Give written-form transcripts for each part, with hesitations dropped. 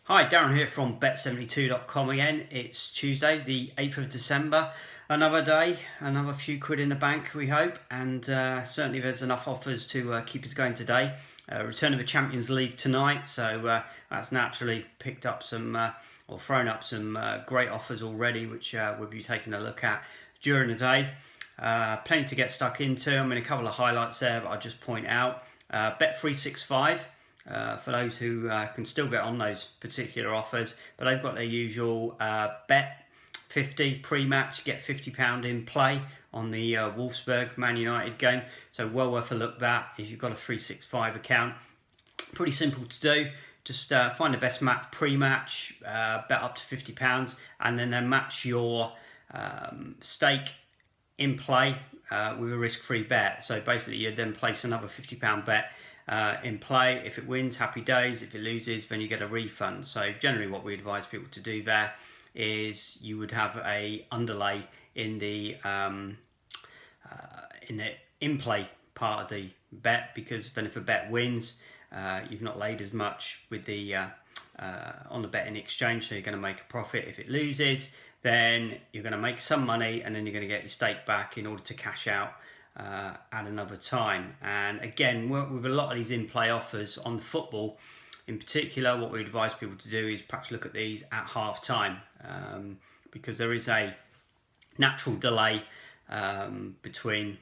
Hi, Darren here from Bet72.com again. It's Tuesday, the 8th of December. Another day, another few quid in the bank, we hope. And certainly there's enough offers to keep us going today. Return of the Champions League tonight, so that's naturally picked up some, or thrown up some great offers already, which we'll be taking a look at during the day. Plenty to get stuck into. I mean, a couple of highlights there that I'll just point out. Bet365. For those who can still get on those particular offers, but they've got their usual Bet50 pre-match, get £50 in play on the Wolfsburg Man United game, so well worth a look that if you've got a 365 account. Pretty simple to do. Just find the best match pre-match, bet up to £50, and then match your stake in play with a risk-free bet. So basically you then place another £50 bet in play. If it wins, happy days. If it loses, then you get a refund. So generally what we advise people to do there is you would have a underlay in the in-play part of the bet, because then if a bet wins, you've not laid as much with the on the bet in exchange, so you're going to make a profit. If it loses, then you're going to make some money, and then you're going to get your stake back in order to cash out at another time. And again, with a lot of these in-play offers on the football in particular, what we advise people to do is perhaps look at these at half time, because there is a natural delay between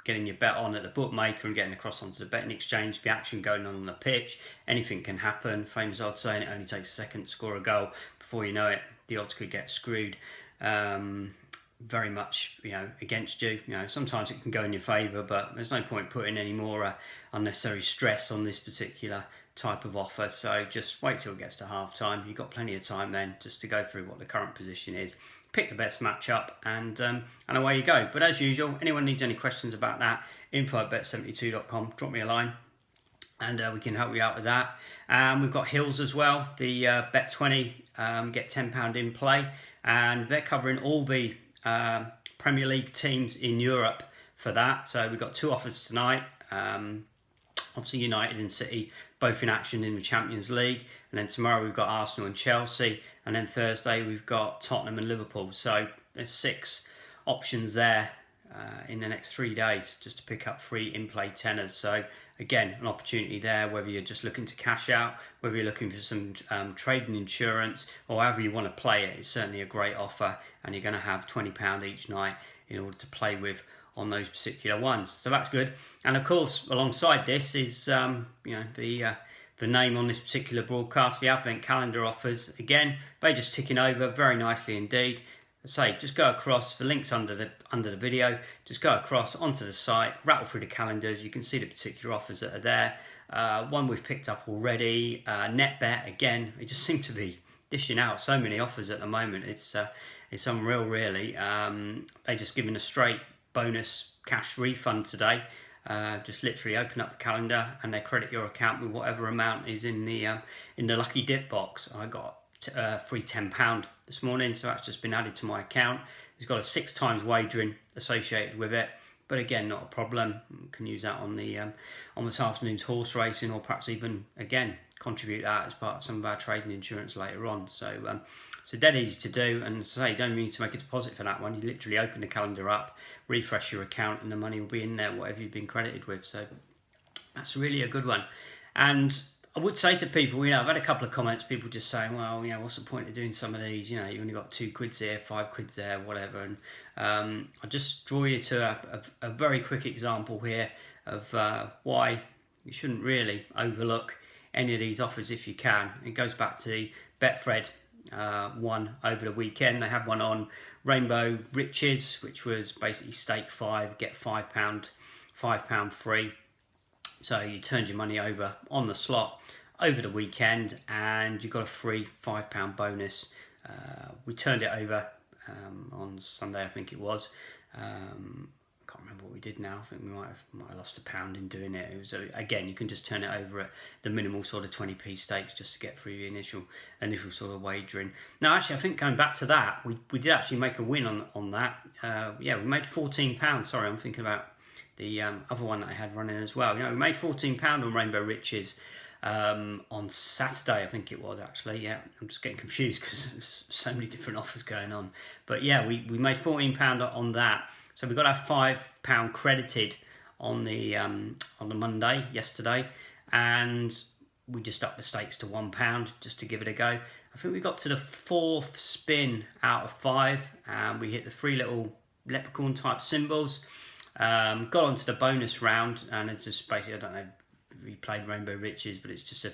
getting your bet on at the bookmaker and getting across onto the betting exchange, the action going on the pitch. Anything can happen. Famous odd saying, it only takes a second to score a goal. Before you know it, the odds could get screwed. Very much, against you. Sometimes it can go in your favour, but there's no point putting any more unnecessary stress on this particular type of offer. So just wait till it gets to half time. You've got plenty of time then just to go through what the current position is, pick the best match up, and away you go. But as usual, anyone needs any questions about that, info@bet72.com, drop me a line and we can help you out with that. We've got Hills as well, the Bet20 get £10 in play, and they're covering all the Premier League teams in Europe for that. So we've got two offers tonight. Obviously United and City both in action in the Champions League, and then tomorrow we've got Arsenal and Chelsea, and then Thursday we've got Tottenham and Liverpool. So there's 6 options there in the next 3 days just to pick up free in-play tenors. So again, an opportunity there, whether you're just looking to cash out, whether you're looking for some trading insurance, or however you want to play it. It's certainly a great offer, and you're going to have £20 each night in order to play with on those particular ones. So that's good. And of course, alongside this is the name on this particular broadcast, the Advent Calendar offers. Again, they're just ticking over very nicely indeed. Say, just go across, the links under the video, just go across onto the site, rattle through the calendars, you can see the particular offers that are there. One we've picked up already, NetBet, again, they just seem to be dishing out so many offers at the moment. It's unreal, really. They're just giving a straight bonus cash refund today. Just literally open up the calendar and they credit your account with whatever amount is in the lucky dip box. I got free £10 this morning, so that's just been added to my account. It's got a 6 times wagering associated with it, but again, not a problem. You can use that on this afternoon's horse racing, or perhaps even again contribute that as part of some of our trading insurance later on. So dead easy to do, and as I say, you don't need to make a deposit for that one. You literally open the calendar up, refresh your account, and the money will be in there, whatever you've been credited with. So that's really a good one. And I would say to people, I've had a couple of comments, people just saying, well, what's the point of doing some of these? You've only got 2 quid here, 5 quid there, whatever. And I'll just draw you to a very quick example here of why you shouldn't really overlook any of these offers if you can. It goes back to Betfred one over the weekend. They had one on Rainbow Riches, which was basically stake 5, get £5 free. So you turned your money over on the slot over the weekend, and you got a free £5 bonus. We turned it over on Sunday, I think it was. I can't remember what we did now. I think we might have lost £1 in doing it. It was again, you can just turn it over at the minimal sort of 20p stakes just to get through the initial sort of wagering. Now, actually, I think going back to that, we did actually make a win on that. We made £14. Sorry, I'm thinking about the other one that I had running as well. We made £14 on Rainbow Riches on Saturday, I think it was actually. Yeah, I'm just getting confused because there's so many different offers going on. But yeah, we made £14 on that. So we got our £5 credited on the Monday yesterday, and we just upped the stakes to £1 just to give it a go. I think we got to the 4th spin out of 5, and we hit the 3 little leprechaun type symbols. Got onto the bonus round, and it's just basically, I don't know if we played Rainbow Riches, but it's just a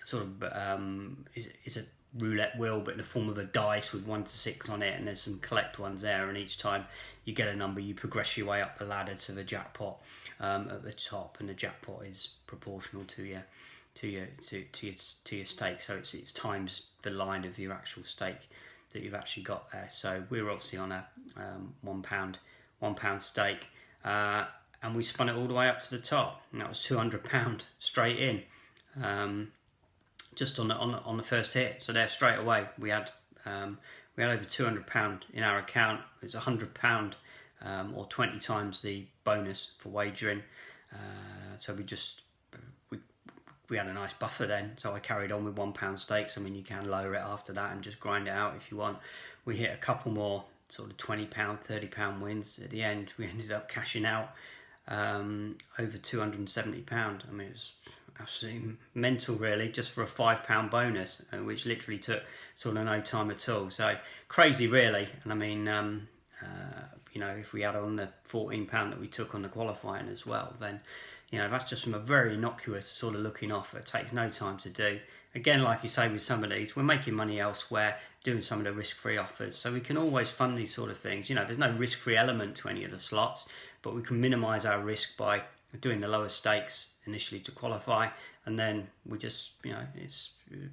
it's a roulette wheel, but in the form of a dice with 1 to 6 on it, and there's some collect ones there, and each time you get a number, you progress your way up the ladder to the jackpot at the top, and the jackpot is proportional to your stake, so it's times the line of your actual stake that you've actually got there. So we were obviously on a £1 stake, and we spun it all the way up to the top, and that was £200 straight in, just on the first hit. So there straight away we had over £200 in our account. It was £100 or 20 times the bonus for wagering. So we had a nice buffer then, so I carried on with £1 stakes. I mean, you can lower it after that and just grind it out if you want. We hit a couple more sort of £20, £30 wins. At the end, we ended up cashing out over £270. I mean, it was absolutely mental, really, just for a £5 bonus, which literally took sort of no time at all. So crazy, really. And I mean, if we add on the £14 that we took on the qualifying as well, then that's just from a very innocuous sort of looking offer. It takes no time to do. Again, like you say, with some of these, we're making money elsewhere, doing some of the risk-free offers. So we can always fund these sort of things. There's no risk-free element to any of the slots, but we can minimise our risk by doing the lower stakes initially to qualify, and then we just, it's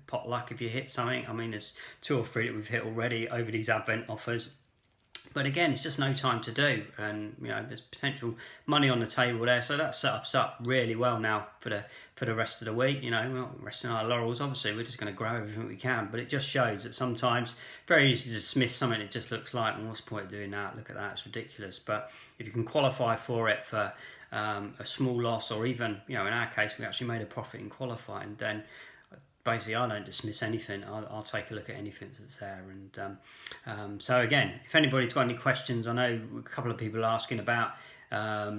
pot luck if you hit something. I mean, there's 2 or 3 that we've hit already over these advent offers. But again, it's just no time to do, and there's potential money on the table there, so that set us up really well now for the rest of the week. We're not resting our laurels. Obviously, we're just going to grab everything we can, but it just shows that sometimes very easy to dismiss something that just looks like, well, what's the point of doing that? Look at that, it's ridiculous. But if you can qualify for it for a small loss, or even in our case, we actually made a profit in qualifying, then basically I don't dismiss anything. I'll take a look at anything that's there. And so again, if anybody's got any questions, I know a couple of people are asking about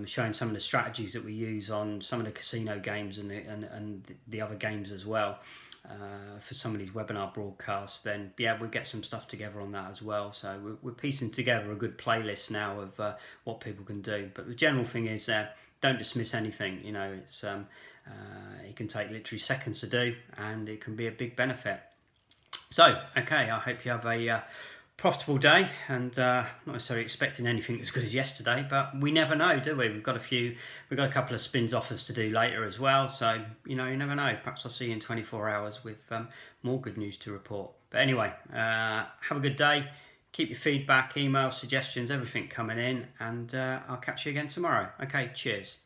showing some of the strategies that we use on some of the casino games and the other games as well, for some of these webinar broadcasts. Then yeah, we'll get some stuff together on that as well. So we're piecing together a good playlist now of what people can do. But the general thing is, don't dismiss anything. It's it can take literally seconds to do, and it can be a big benefit. So, okay, I hope you have a profitable day, and not necessarily expecting anything as good as yesterday, but we never know, do we? We've got a couple of spins offers to do later as well, so you never know. Perhaps I'll see you in 24 hours with more good news to report. But anyway, have a good day. Keep your feedback, emails, suggestions, everything coming in, and I'll catch you again tomorrow. Okay, cheers.